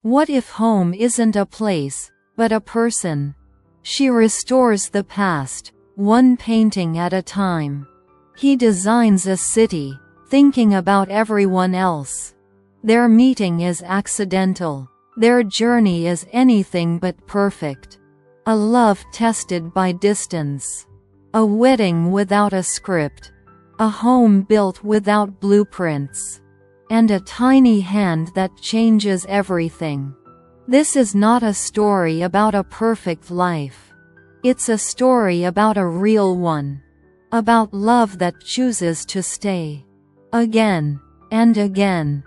What if home isn't a place, but a person? She restores the past, one painting at a time. He designs a city, thinking about everyone else. Their meeting is accidental. Their journey is anything but perfect. A love tested by distance. A wedding without a script. A home built without blueprints. And a tiny hand that changes everything. This is not a story about a perfect life. It's a story about a real one. About love that chooses to stay. Again and again.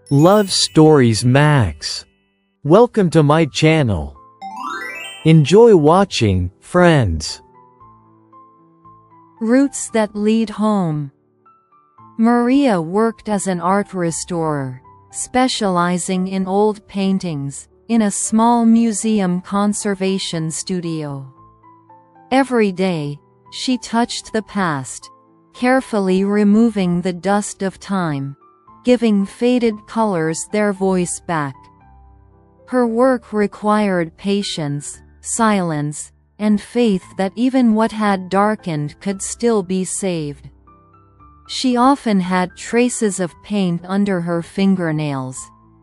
Love Stories Max. Welcome to my channel. Enjoy watching, friends. Roots that lead home. Maria worked as an art restorer, specializing in old paintings, in a small museum conservation studio. Every day, she touched the past, carefully removing the dust of time, giving faded colors their voice back. Her work required patience, silence, and faith that even what had darkened could still be saved. She often had traces of paint under her fingernails,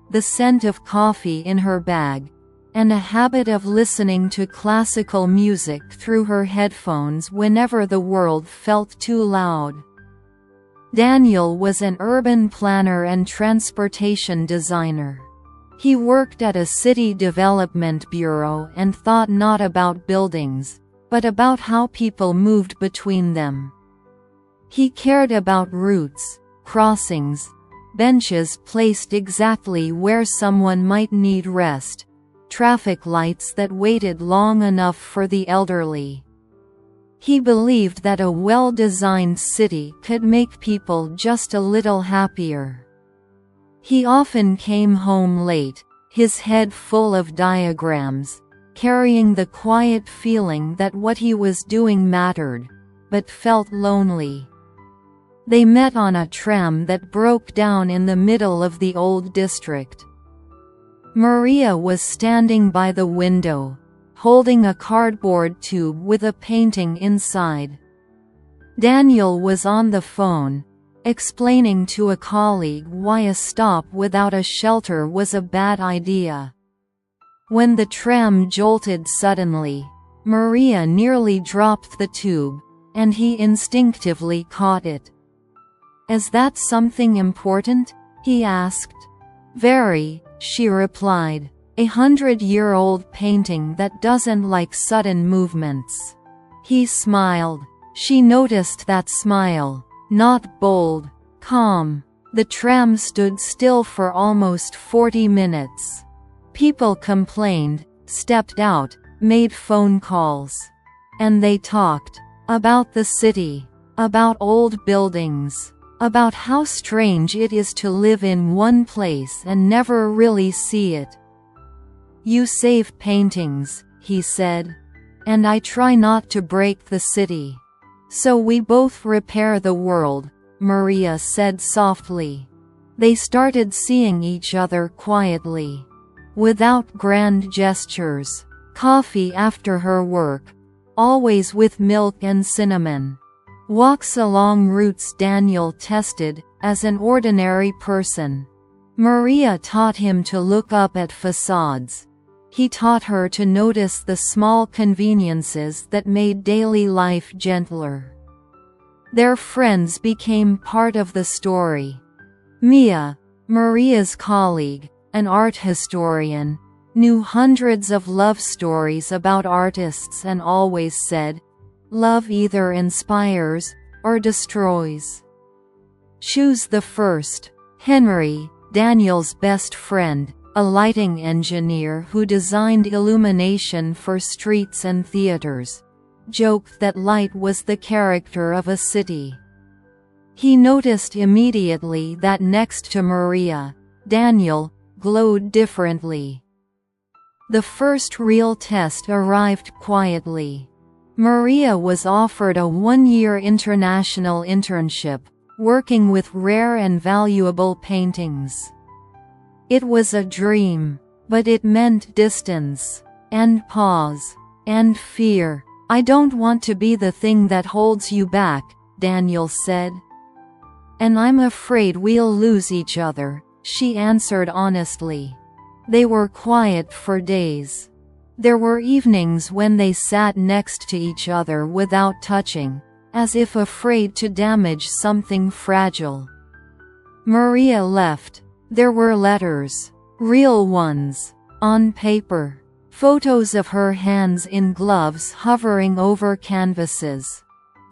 the scent of coffee in her bag, and a habit of listening to classical music through her headphones whenever the world felt too loud. Daniel was an urban planner and transportation designer. He worked at a city development bureau and thought not about buildings, but about how people moved between them. He cared about routes, crossings, benches placed exactly where someone might need rest, traffic lights that waited long enough for the elderly. He believed that a well-designed city could make people just a little happier. He often came home late, his head full of diagrams, carrying the quiet feeling that what he was doing mattered, but felt lonely. They met on a tram that broke down in the middle of the old district. Maria was standing by the window, holding a cardboard tube with a painting inside. Daniel was on the phone, explaining to a colleague why a stop without a shelter was a bad idea. When the tram jolted suddenly, Maria nearly dropped the tube, and he instinctively caught it. "Is that something important?" he asked. "Very," she replied. "A 100-year-old painting that doesn't like sudden movements." He smiled. She noticed that smile. Not bold, calm. The tram stood still for almost 40 minutes. People complained, stepped out, made phone calls. And they talked. About the city. About old buildings. About how strange it is to live in one place and never really see it. "You save paintings," he said. "And I try not to break the city. So we both repair the world," Maria said softly. They started seeing each other quietly. Without grand gestures. Coffee after her work. Always with milk and cinnamon. Walks along routes Daniel tested, as an ordinary person. Maria taught him to look up at facades. He taught her to notice the small conveniences that made daily life gentler. Their friends became part of the story. Mia, Maria's colleague, an art historian, knew hundreds of love stories about artists and always said, "Love either inspires or destroys. Choose the first." Henry, Daniel's best friend, a lighting engineer who designed illumination for streets and theaters, joked that light was the character of a city. He noticed immediately that next to Maria, Daniel glowed differently. The first real test arrived quietly. Maria was offered a 1-year international internship, working with rare and valuable paintings. It was a dream, but it meant distance, and pause, and fear. "I don't want to be the thing that holds you back," Daniel said. "And I'm afraid we'll lose each other," she answered honestly. They were quiet for days. There were evenings when they sat next to each other without touching, as if afraid to damage something fragile. Maria left. There were letters, real ones, on paper. Photos of her hands in gloves hovering over canvases.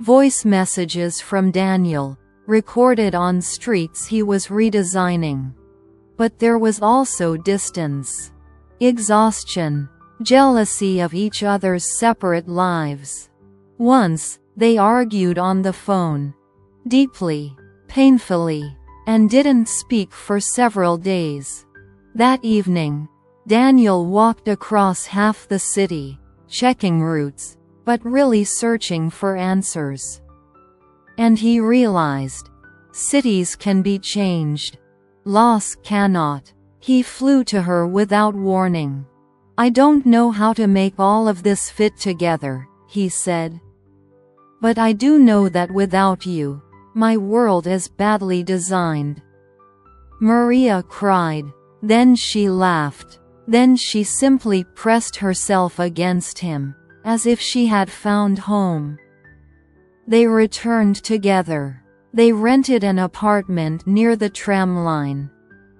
Voice messages from Daniel, recorded on streets he was redesigning. But there was also distance. Exhaustion. Jealousy of each other's separate lives. Once, they argued on the phone. Deeply, painfully, and didn't speak for several days. That evening, Daniel walked across half the city, checking routes, but really searching for answers. And he realized, cities can be changed. Loss cannot. He flew to her without warning. "I don't know how to make all of this fit together," he said. "But I do know that without you, my world is badly designed." Maria cried. Then she laughed. Then she simply pressed herself against him, as if she had found home. They returned together. They rented an apartment near the tram line.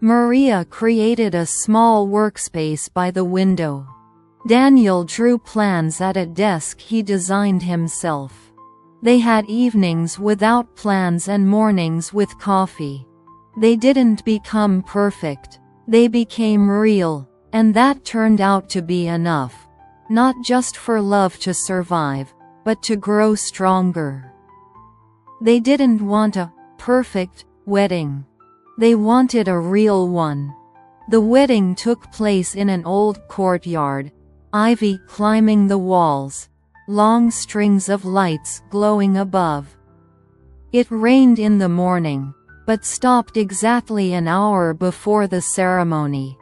Maria created a small workspace by the window. Daniel drew plans at a desk he designed himself. They had evenings without plans and mornings with coffee. They didn't become perfect. They became real. And that turned out to be enough. Not just for love to survive, but to grow stronger. They didn't want a perfect wedding. They wanted a real one. The wedding took place in an old courtyard, ivy climbing the walls, long strings of lights glowing above. It rained in the morning, but stopped exactly an hour before the ceremony,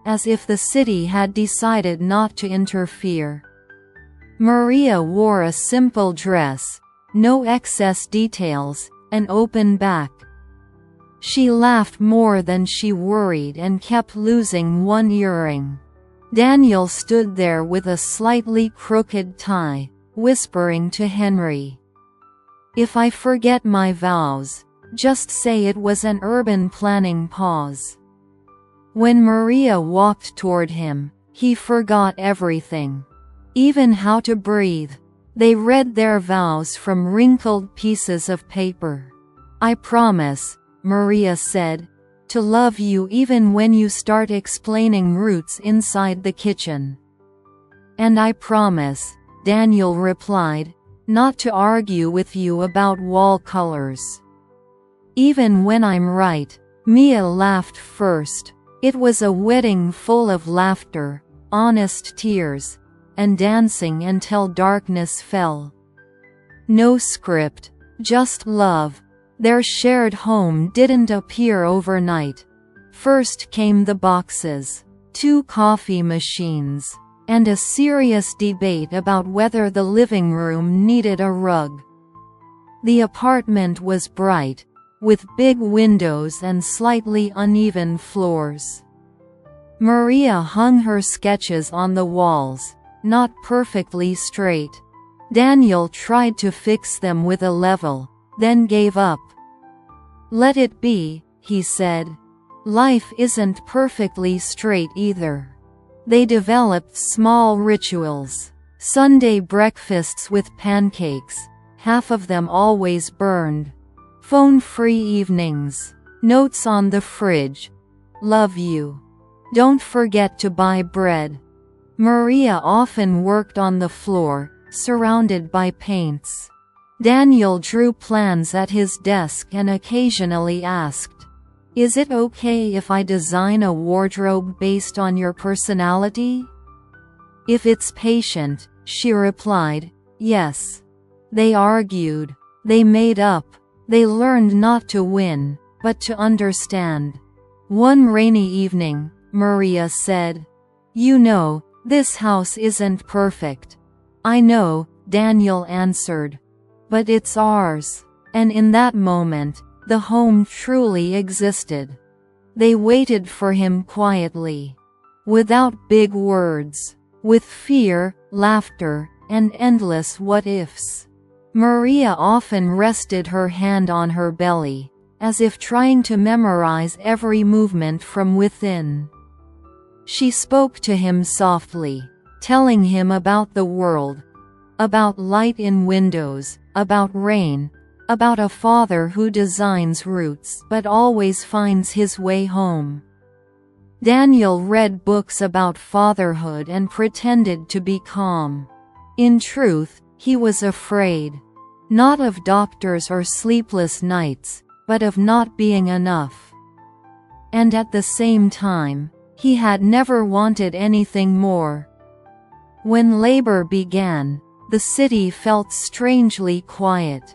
as if the city had decided not to interfere. Maria wore a simple dress, no excess details, an open back. She laughed more than she worried and kept losing one earring. Daniel stood there with a slightly crooked tie, whispering to Henry, "If I forget my vows, just say it was an urban planning pause." When Maria walked toward him, he forgot everything. Even how to breathe. They read their vows from wrinkled pieces of paper. "I promise," Maria said, "to love you even when you start explaining routes inside the kitchen." "And I promise," Daniel replied, "not to argue with you about wall colors." "Even when I'm right." Mia laughed first. It was a wedding full of laughter, honest tears, and dancing until darkness fell. No script, just love. Their shared home didn't appear overnight. First came the boxes, 2 coffee machines, and a serious debate about whether the living room needed a rug. The apartment was bright, with big windows and slightly uneven floors. Maria hung her sketches on the walls, not perfectly straight. Daniel tried to fix them with a level, then gave up. "Let it be," he said. "Life isn't perfectly straight either." They developed small rituals. Sunday breakfasts with pancakes, half of them always burned. Phone-free evenings. Notes on the fridge. "Love you. Don't forget to buy bread." Maria often worked on the floor, surrounded by paints. Daniel drew plans at his desk and occasionally asked, "Is it okay if I design a wardrobe based on your personality?" "If it's patient," she replied, "yes." They argued. They made up. They learned not to win, but to understand. One rainy evening, Maria said, "You know, this house isn't perfect." "I know," Daniel answered. "But it's ours." And in that moment, the home truly existed. They waited for him quietly. Without big words. With fear, laughter, and endless what-ifs. Maria often rested her hand on her belly, as if trying to memorize every movement from within. She spoke to him softly, telling him about the world, about light in windows, about rain, about a father who designs routes but always finds his way home. Daniel read books about fatherhood and pretended to be calm. In truth, he was afraid. Not of doctors or sleepless nights, but of not being enough. And at the same time, he had never wanted anything more. When labor began, the city felt strangely quiet.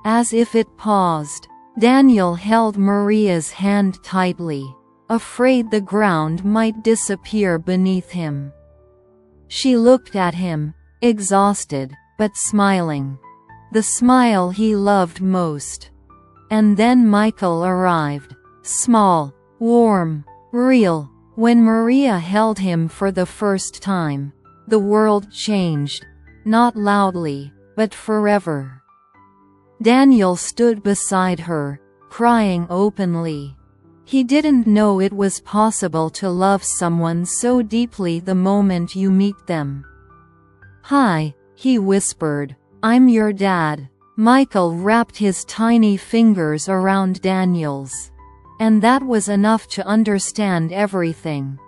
As if it paused, Daniel held Maria's hand tightly, afraid the ground might disappear beneath him. She looked at him, exhausted, but smiling. The smile he loved most. And then Michael arrived. Small, warm, real. When Maria held him for the first time, the world changed. Not loudly, but forever. Daniel stood beside her, crying openly. He didn't know it was possible to love someone so deeply the moment you meet them. "Hi," he whispered. "I'm your dad." Michael wrapped his tiny fingers around Daniel's. And that was enough to understand everything.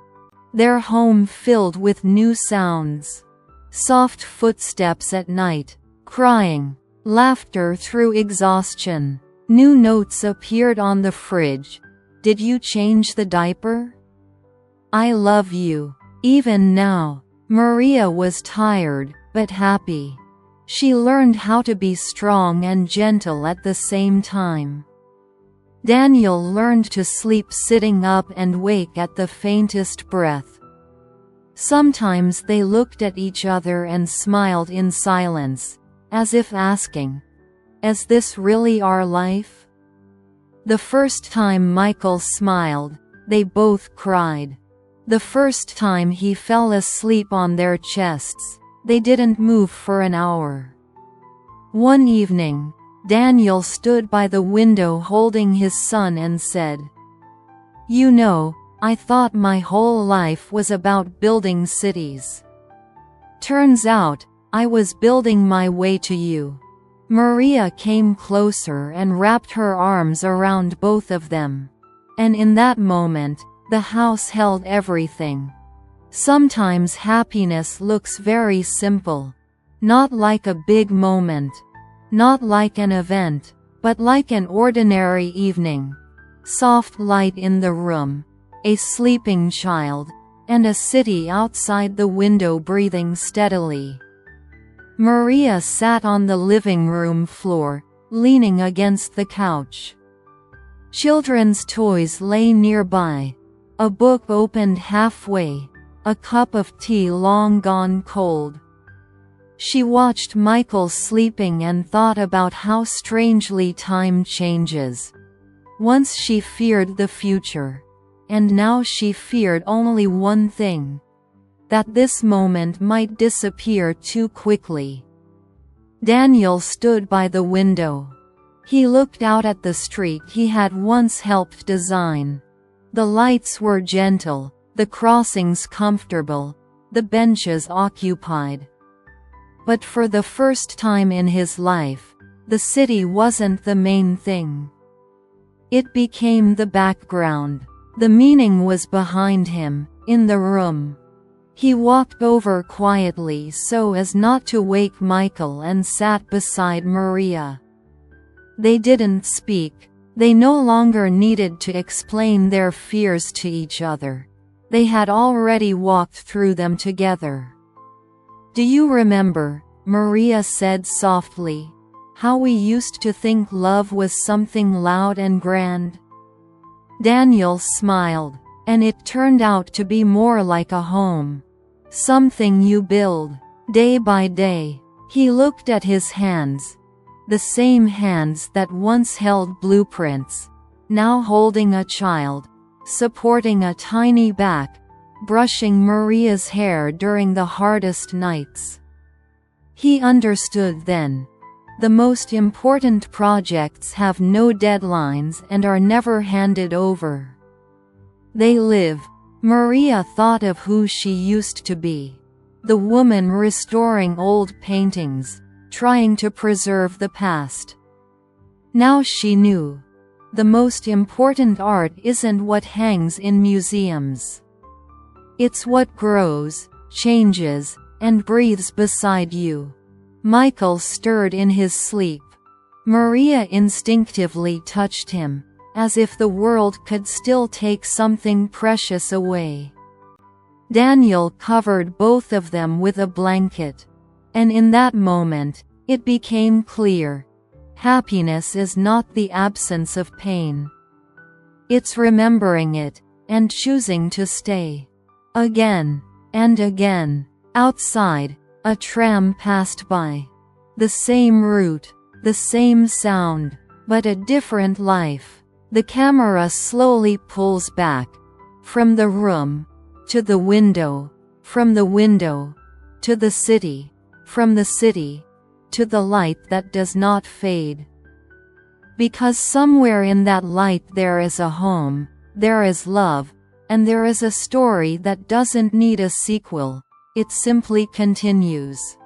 Their home filled with new sounds. Soft footsteps at night, crying, laughter through exhaustion. New notes appeared on the fridge. "Did you change the diaper? I love you." Even now, Maria was tired, but happy. She learned how to be strong and gentle at the same time. Daniel learned to sleep sitting up and wake at the faintest breath. Sometimes they looked at each other and smiled in silence, as if asking, "Is this really our life?" The first time Michael smiled, they both cried. The first time he fell asleep on their chests, they didn't move for an hour. One evening, Daniel stood by the window holding his son and said, "You know, I thought my whole life was about building cities. Turns out, I was building my way to you." Maria came closer and wrapped her arms around both of them. And in that moment, the house held everything. Sometimes happiness looks very simple. Not like a big moment. Not like an event, but like an ordinary evening. Soft light in the room, a sleeping child, and a city outside the window breathing steadily. Maria sat on the living room floor, leaning against the couch. Children's toys lay nearby. A book opened halfway, a cup of tea long gone cold. She watched Michael sleeping and thought about how strangely time changes. Once she feared the future. And now she feared only one thing. That this moment might disappear too quickly. Daniel stood by the window. He looked out at the street he had once helped design. The lights were gentle, the crossings comfortable, the benches occupied. But for the first time in his life, the city wasn't the main thing. It became the background. The meaning was behind him, in the room. He walked over quietly so as not to wake Michael and sat beside Maria. They didn't speak. They no longer needed to explain their fears to each other. They had already walked through them together. "Do you remember," Maria said softly, "how we used to think love was something loud and grand? Daniel smiled, and it turned out to be more like a home. Something you build, day by day. He looked at his hands. The same hands that once held blueprints, now holding a child, supporting a tiny back, brushing Maria's hair during the hardest nights. He understood then. The most important projects have no deadlines and are never handed over. They live. Maria thought of who she used to be. The woman restoring old paintings, trying to preserve the past. Now she knew. The most important art isn't what hangs in museums. It's what grows, changes, and breathes beside you. Michael stirred in his sleep. Maria instinctively touched him, as if the world could still take something precious away. Daniel covered both of them with a blanket. And in that moment, it became clear. Happiness is not the absence of pain. It's remembering it, and choosing to stay. Again, and again. Outside, a tram passed by. The same route, the same sound, but a different life. The camera slowly pulls back. From the room, to the window, from the window, to the city, from the city, to the light that does not fade. Because somewhere in that light there is a home, there is love, and there is a story that doesn't need a sequel. It simply continues.